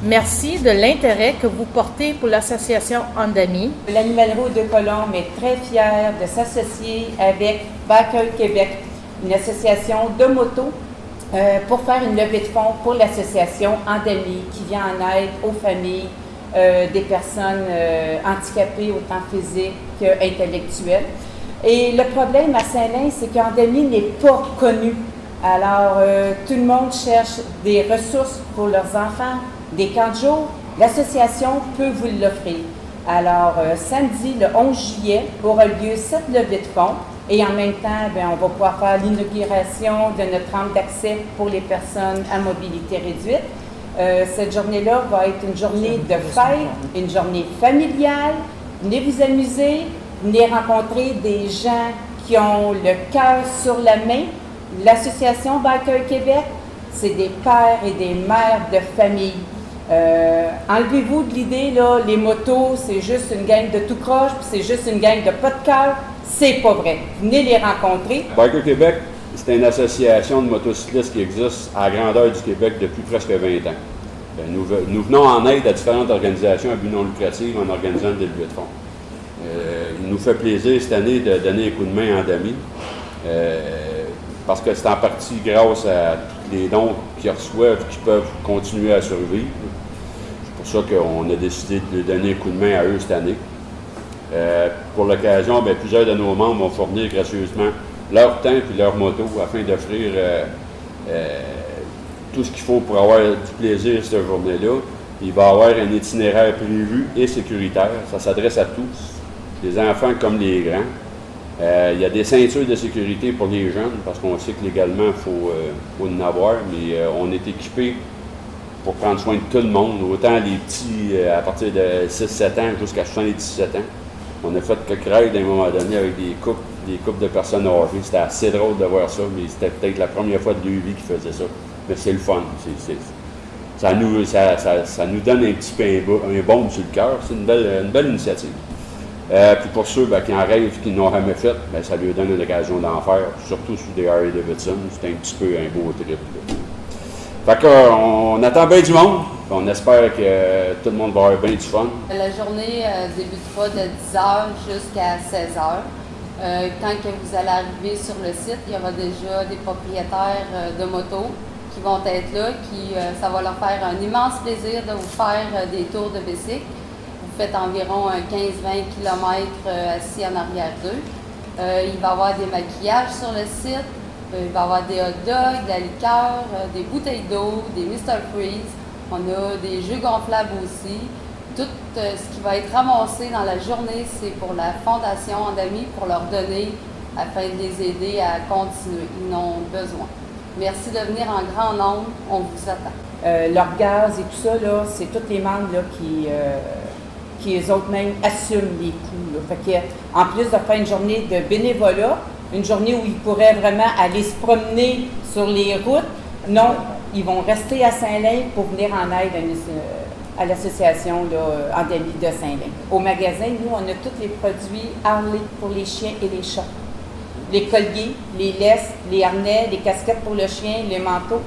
Merci de l'intérêt que vous portez pour l'association Andami. L'Animalerie de Colombe est très fière de s'associer avec Biker Québec, une association de motos, pour faire une levée de fonds pour l'association Andami qui vient en aide aux familles des personnes handicapées, autant physiques qu'intellectuelles. Et le problème à Saint-Lin, c'est qu'Andami n'est pas connu. Alors, tout le monde cherche des ressources pour leurs enfants, des camps de jour. L'association peut vous l'offrir. Alors, samedi, le 11 juillet, aura lieu cette levée de fonds. Et en même temps, on va pouvoir faire l'inauguration de notre rampe d'accès pour les personnes à mobilité réduite. Cette journée-là va être une journée de fête, une journée familiale. Venez vous amuser, venez rencontrer des gens qui ont le cœur sur la main. L'association Biker Québec, c'est des pères et des mères de famille. Enlevez-vous de l'idée, là, les motos, c'est juste une gang de tout croche, puis c'est juste une gang de pas de cœur. C'est pas vrai. Venez les rencontrer. Biker Québec, c'est une association de motocyclistes qui existe à la grandeur du Québec depuis presque 20 ans. Nous venons en aide à différentes organisations à but non lucratif en organisant des levées de fonds. Il nous fait plaisir cette année de donner un coup de main à Andami, parce que c'est en partie grâce à tous les dons qu'ils reçoivent qui peuvent continuer à survivre. C'est pour ça qu'on a décidé de donner un coup de main à eux cette année. Pour l'occasion, plusieurs de nos membres vont fournir gracieusement leur temps et leur moto afin d'offrir tout ce qu'il faut pour avoir du plaisir cette journée-là. Il va y avoir un itinéraire prévu et sécuritaire. Ça s'adresse à tous, les enfants comme les grands. Il y a des ceintures de sécurité pour les jeunes parce qu'on sait que légalement, il faut en avoir, mais on est équipé pour prendre soin de tout le monde, autant les petits à partir de 6-7 ans jusqu'à 77 ans. On a fait quelques raids à un moment donné avec des couples de personnes âgées. C'était assez drôle de voir ça, mais c'était peut-être la première fois de leur vie qu'ils faisaient ça. Mais c'est le fun. Ça nous donne un petit peu un baume sur le cœur. C'est une belle initiative. Puis pour ceux qui en rêvent, qui n'ont jamais fait, ça leur donne une occasion d'en faire, surtout sur des Harley Davidson. C'est un petit peu un beau trip. Là. Fait qu'on attend bien du monde. On espère que tout le monde va avoir bien du fun. La journée ne débutera de 10h jusqu'à 16h. Quand que vous allez arriver sur le site, il y aura déjà des propriétaires de motos qui vont être là, ça va leur faire un immense plaisir de vous faire des tours de bicycle. Vous faites environ 15-20 km assis en arrière d'eux. Il va y avoir des maquillages sur le site. Il va y avoir des hot dogs, de la liqueur, des bouteilles d'eau, des Mr. Freeze. On a des jeux gonflables aussi. Tout ce qui va être ramassé dans la journée, c'est pour la Fondation Andami, pour leur donner afin de les aider à continuer. Ils en ont besoin. Merci de venir en grand nombre. On vous attend. Leur gaz et tout ça, là, c'est tous les membres là, qui eux autres même assument les coûts. Là. Fait que, en plus de faire une journée de bénévolat, une journée où ils pourraient vraiment aller se promener sur les routes, non, ils vont rester à Saint-Lin pour venir en aide à l'association Andami de Saint-Lin. Au magasin, nous, on a tous les produits Harley pour les chiens et les chats. Les colliers, les laisses, les harnais, les casquettes pour le chien, les manteaux.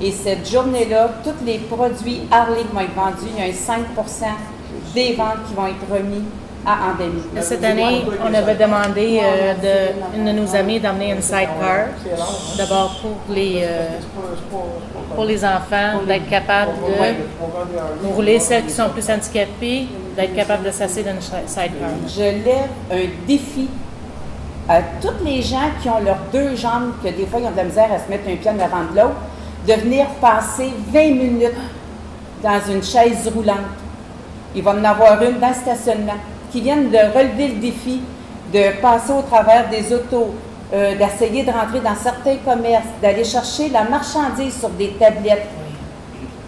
Et cette journée-là, tous les produits Harley qui vont être vendus, il y a un 5% des ventes qui vont être remis à Andami. Cette année, on avait demandé une de nos amies d'emmener une sidecar, d'abord pour les enfants, d'être capable de rouler celles qui sont plus handicapées, d'être capable de s'asseoir dans une sidecar. Je lève un défi à tous les gens qui ont leurs deux jambes, que des fois ils ont de la misère à se mettre un pied en avant de l'autre, de venir passer 20 minutes dans une chaise roulante. Il va en avoir une dans le stationnement, qui viennent de relever le défi de passer au travers des autos, d'essayer de rentrer dans certains commerces, d'aller chercher la marchandise sur des tablettes.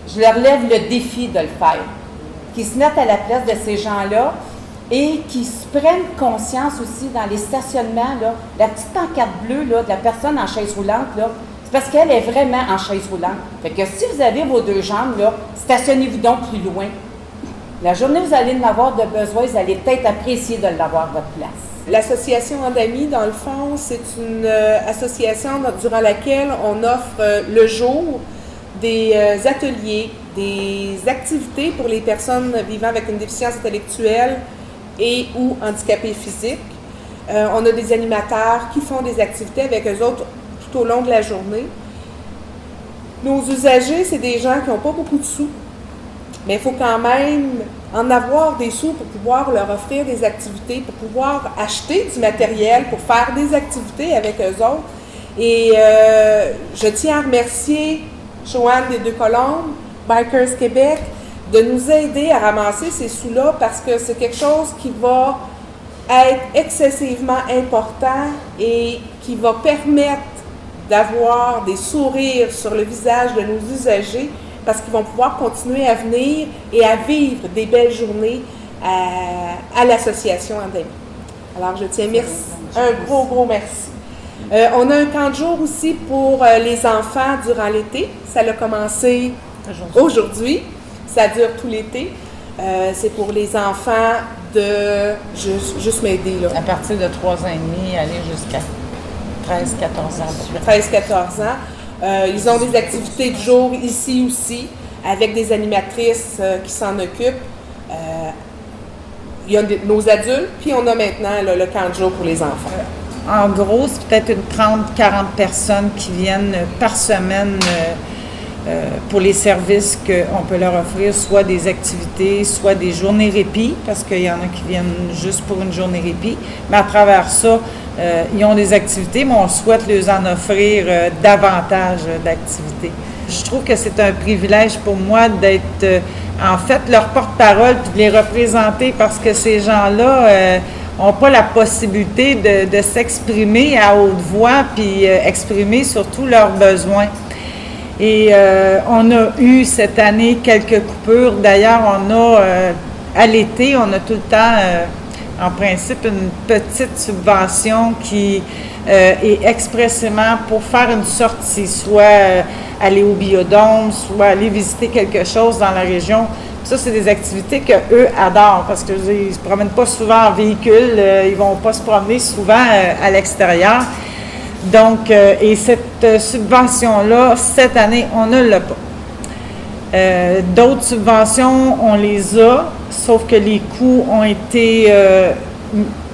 Je leur lève le défi de le faire. Qu'ils se mettent à la place de ces gens-là et qu'ils se prennent conscience aussi dans les stationnements, là, la petite pancarte bleue là, de la personne en chaise roulante, là, c'est parce qu'elle est vraiment en chaise roulante. Fait que si vous avez vos deux jambes, là, stationnez-vous donc plus loin. La journée où vous allez en avoir de besoin, vous allez peut-être apprécier de l'avoir votre place. L'association Andami, dans le fond, c'est une association durant laquelle on offre le jour des ateliers, des activités pour les personnes vivant avec une déficience intellectuelle et ou handicapées physiques. On a des animateurs qui font des activités avec eux autres tout au long de la journée. Nos usagers, c'est des gens qui n'ont pas beaucoup de sous, mais il faut quand même en avoir des sous pour pouvoir leur offrir des activités, pour pouvoir acheter du matériel, pour faire des activités avec eux autres. Et je tiens à remercier Joanne des Deux-Colombes, Bikers Québec, de nous aider à ramasser ces sous-là parce que c'est quelque chose qui va être excessivement important et qui va permettre d'avoir des sourires sur le visage de nos usagers parce qu'ils vont pouvoir continuer à venir et à vivre des belles journées à l'association Andami. Alors, je tiens un gros merci. On a un camp de jour aussi pour les enfants durant l'été. Ça a commencé aujourd'hui. Ça dure tout l'été. C'est pour les enfants de... Juste m'aider, là. À partir de 3 ans et demi, aller jusqu'à 13-14 ans. 13-14 ans. Ils ont des activités de jour ici aussi, avec des animatrices qui s'en occupent. Il y a nos adultes, puis on a maintenant là, le camp de jour pour les enfants. En gros, c'est peut-être une 30-40 personnes qui viennent par semaine pour les services qu'on peut leur offrir, soit des activités, soit des journées répit, parce qu'il y en a qui viennent juste pour une journée répit. Mais à travers ça, ils ont des activités, mais on souhaite leur en offrir davantage d'activités. Je trouve que c'est un privilège pour moi d'être, en fait, leur porte-parole puis de les représenter parce que ces gens-là n'ont pas la possibilité de s'exprimer à haute voix puis exprimer surtout leurs besoins. Et on a eu cette année quelques coupures. D'ailleurs, on a, à l'été, on a tout le temps, en principe, une petite subvention qui est expressément pour faire une sortie, soit aller au biodôme, soit aller visiter quelque chose dans la région. Ça, c'est des activités qu'eux adorent parce qu'ils ne se promènent pas souvent en véhicule, ils ne vont pas se promener souvent à l'extérieur. Donc, et cette subvention-là, cette année, on ne l'a pas. D'autres subventions, on les a, sauf que les coûts ont été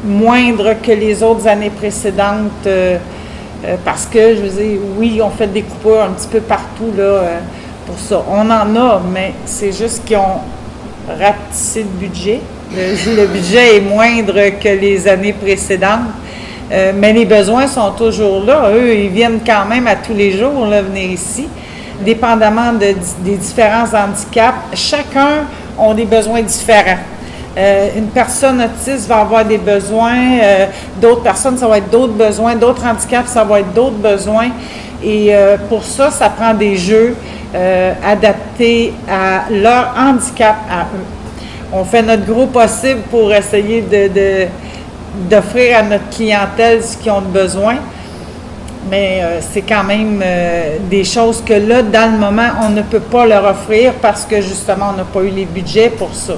moindres que les autres années précédentes parce que, je veux dire, oui, on fait des coupures un petit peu partout là, pour ça. On en a, mais c'est juste qu'ils ont rapetissé le budget. Le budget est moindre que les années précédentes. Mais les besoins sont toujours là. Eux, ils viennent quand même à tous les jours là, venir ici. Dépendamment des différents handicaps, chacun a des besoins différents. Une personne autiste va avoir des besoins, d'autres personnes, ça va être d'autres besoins, d'autres handicaps, ça va être d'autres besoins. Et pour ça, ça prend des jeux adaptés à leur handicap à eux. On fait notre gros possible pour essayer d'offrir à notre clientèle ce qu'ils ont besoin, mais c'est quand même des choses que là, dans le moment, on ne peut pas leur offrir parce que justement, on n'a pas eu les budgets pour ça.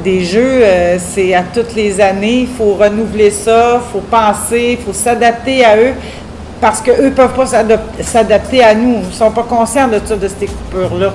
Des jeux, c'est à toutes les années, il faut renouveler ça, il faut penser, il faut s'adapter à eux parce qu'eux ne peuvent pas s'adapter à nous, ils ne sont pas conscients de ça, de ces coupures-là.